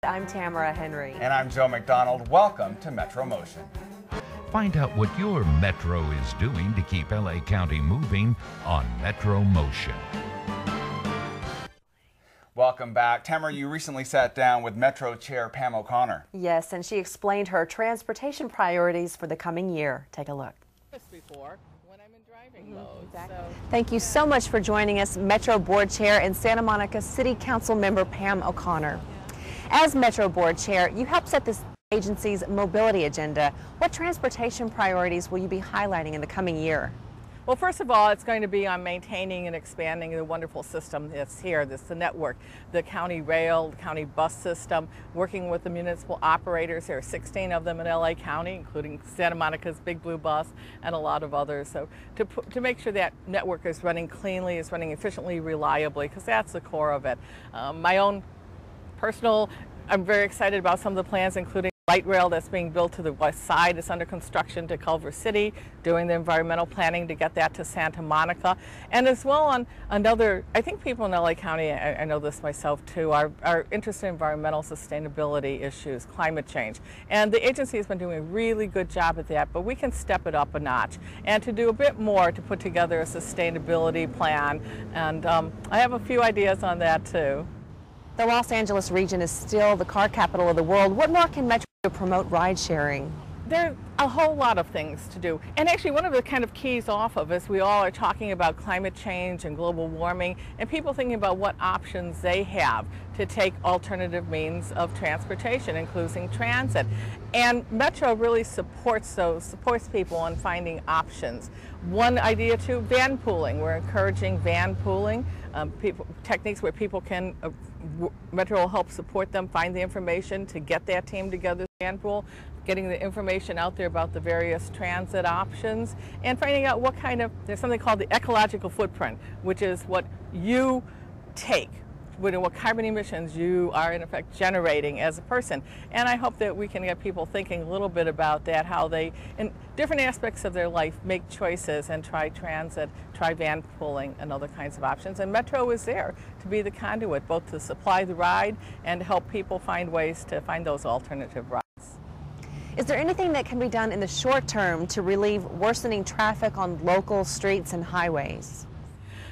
I'm Tamara Henry. And I'm Joe McDonald. Welcome to Metro Motion. Find out what your Metro is doing to keep LA County moving on Metro Motion. Welcome back. Tamara, you recently sat down with Metro Chair Pam O'Connor. Yes, and she explained her transportation priorities for the coming year. Take a look. Before when I'm in driving mode. Exactly. Thank you so much for joining us, Metro Board Chair and Santa Monica City Council Member Pam O'Connor. As Metro Board Chair, you help set this agency's mobility agenda. What transportation priorities will you be highlighting in the coming year? Well, first of all, it's going to be on maintaining and expanding the wonderful system that's here. This is the network, the county rail, the county bus system, working with the municipal operators. There are 16 of them in LA County, including Santa Monica's Big Blue Bus and a lot of others. So to make sure that network is running cleanly, is running efficiently, reliably, because that's the core of it. My own personal, I'm very excited about some of the plans, including light rail that's being built to the west side. It's under construction to Culver City, doing the environmental planning to get that to Santa Monica. And as well on another, I think people in LA County, I know this myself too, are interested in environmental sustainability issues, climate change. And the agency has been doing a really good job at that, but we can step it up a notch and to do a bit more to put together a sustainability plan. And I have a few ideas on that too. The Los Angeles region is still the car capital of the world. What more can Metro do to promote ride sharing? There are a whole lot of things to do. And actually one of the kind of keys off of is we all are talking about climate change and global warming and people thinking about what options they have to take alternative means of transportation, including transit. And Metro really supports people in finding options. One idea too, van pooling. We're encouraging van pooling, techniques where people can, Metro will help support them, find the information to get that team together, van pool, getting the information out there about the various transit options, and finding out what kind of, there's something called the ecological footprint, which is what you take, what carbon emissions you are in effect generating as a person. And I hope that we can get people thinking a little bit about that, how they, in different aspects of their life, make choices and try transit, try van pooling and other kinds of options. And Metro is there to be the conduit, both to supply the ride and to help people find ways to find those alternative rides. Is there anything that can be done in the short term to relieve worsening traffic on local streets and highways?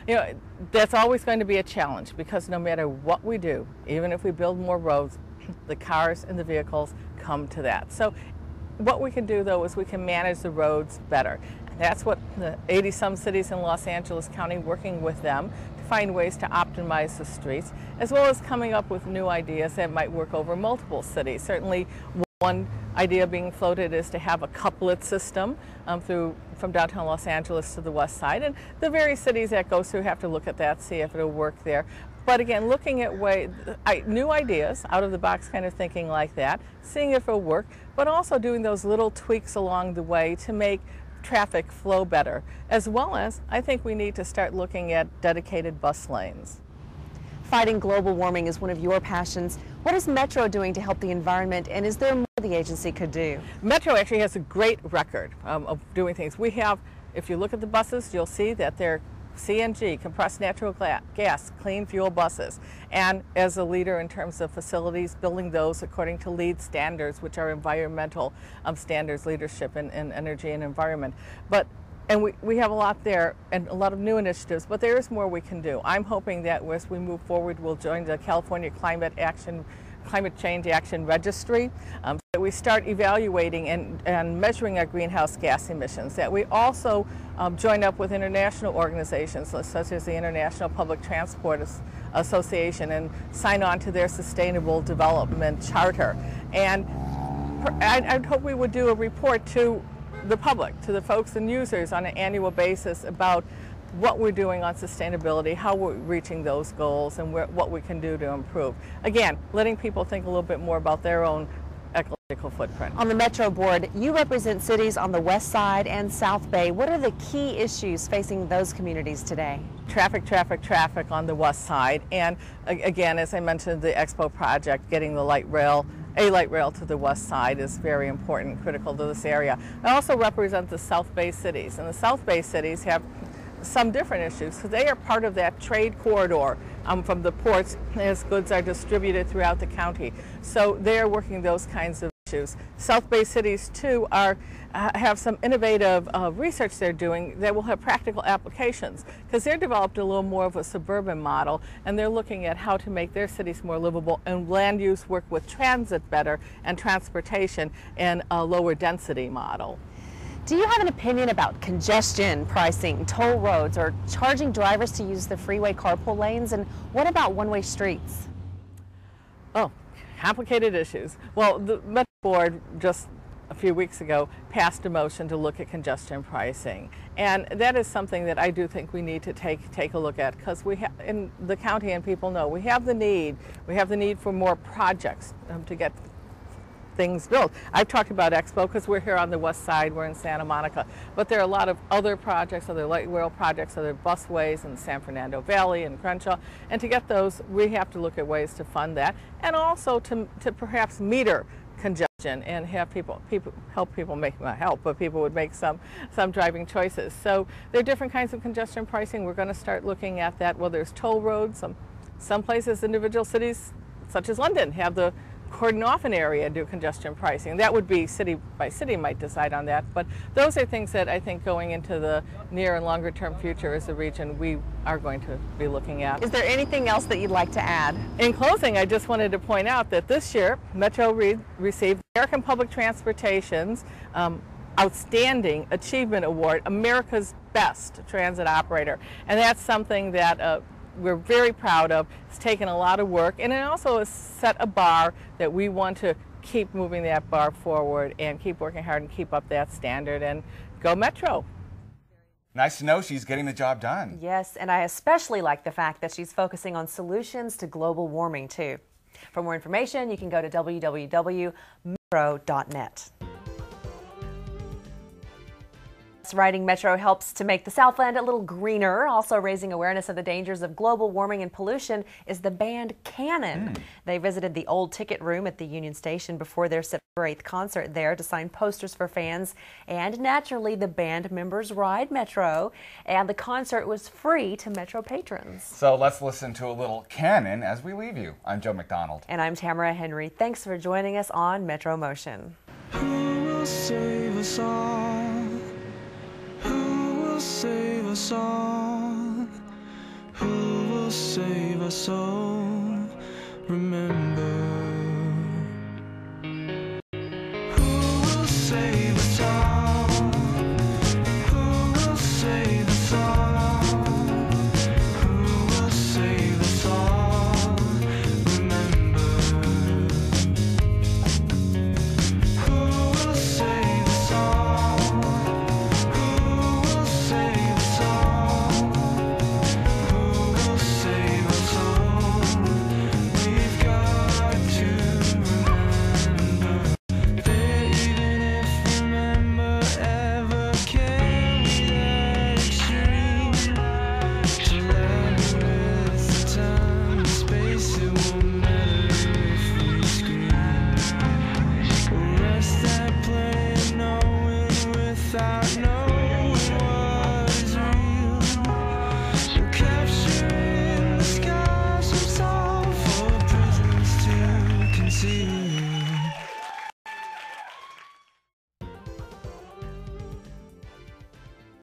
You know, that's always going to be a challenge because no matter what we do, even if we build more roads, the cars and the vehicles come to that. So what we can do though is we can manage the roads better. And that's what the 80-some cities in Los Angeles County, working with them to find ways to optimize the streets, as well as coming up with new ideas that might work over multiple cities. Certainly one idea being floated is to have a couplet system from downtown Los Angeles to the west side, and the various cities that goes through have to look at that, see if it'll work there. But again, looking at new ideas, out of the box kind of thinking like that, seeing if it'll work, but also doing those little tweaks along the way to make traffic flow better, as well as I think we need to start looking at dedicated bus lanes. Fighting global warming is one of your passions. What is Metro doing to help the environment, and is there more the agency could do? Metro actually has a great record of doing things. We have, if you look at the buses, you'll see that they're CNG, compressed natural gas, clean fuel buses. And as a leader in terms of facilities, building those according to LEED standards, which are environmental standards, leadership in energy and environment. And we have a lot there and a lot of new initiatives, but there is more we can do. I'm hoping that as we move forward, we'll join the California Climate Change Action Registry, so that we start evaluating and measuring our greenhouse gas emissions, that we also join up with international organizations such as the International Public Transport Association and sign on to their Sustainable Development Charter. And I'd hope we would do a report to the public, to the folks and users on an annual basis about what we're doing on sustainability, how we're reaching those goals, and what we can do to improve. Again, letting people think a little bit more about their own ecological footprint. On the Metro Board, you represent cities on the West Side and South Bay. What are the key issues facing those communities today? Traffic on the West Side, and again, as I mentioned, the Expo project, getting the light rail to the west side is very important, critical to this area. I also represent the South Bay cities, and the South Bay cities have some different issues, because they are part of that trade corridor from the ports as goods are distributed throughout the county. So they are working those kinds of issues. South Bay cities too have some innovative research they're doing that will have practical applications, because they're developed a little more of a suburban model, and they're looking at how to make their cities more livable and land use work with transit better and transportation in a lower density model. Do you have an opinion about congestion pricing, toll roads, or charging drivers to use the freeway carpool lanes? And what about one-way streets? Oh, complicated issues. Well, the Metro Board just a few weeks ago passed a motion to look at congestion pricing, and that is something that I do think we need to take a look at, because we have in the county, and people know we have the need for more projects to get things built. I've talked about Expo because we're here on the west side, we're in Santa Monica, but there are a lot of other projects, other light rail projects, other busways in San Fernando Valley and Crenshaw, and to get those we have to look at ways to fund that, and also to perhaps meter congestion and have people would make some driving choices. So there are different kinds of congestion pricing. We're going to start looking at that. Well, there's toll roads. Some places, individual cities such as London, have the cordon off an area and do congestion pricing. That would be city by city might decide on that, but those are things that I think going into the near and longer term future as a region we are going to be looking at. Is there anything else that you'd like to add? In closing, I just wanted to point out that this year Metro received American Public Transportation's Outstanding Achievement Award, America's Best Transit Operator, and that's something that we're very proud of. It's taken a lot of work, and it also has set a bar that we want to keep moving that bar forward and keep working hard and keep up that standard, and go Metro. Nice to know she's getting the job done. Yes, and I especially like the fact that she's focusing on solutions to global warming too. For more information, you can go to www.metro.net. Riding Metro helps to make the Southland a little greener. Also raising awareness of the dangers of global warming and pollution is the band Canon. They visited the old ticket room at the Union Station before their September 8th concert there to sign posters for fans. And naturally, the band members ride Metro, and the concert was free to Metro patrons. So let's listen to a little Canon as we leave you. I'm Joe McDonald. And I'm Tamara Henry. Thanks for joining us on Metro Motion. Who will save us all? Who will save us all? Who will save us all? Remember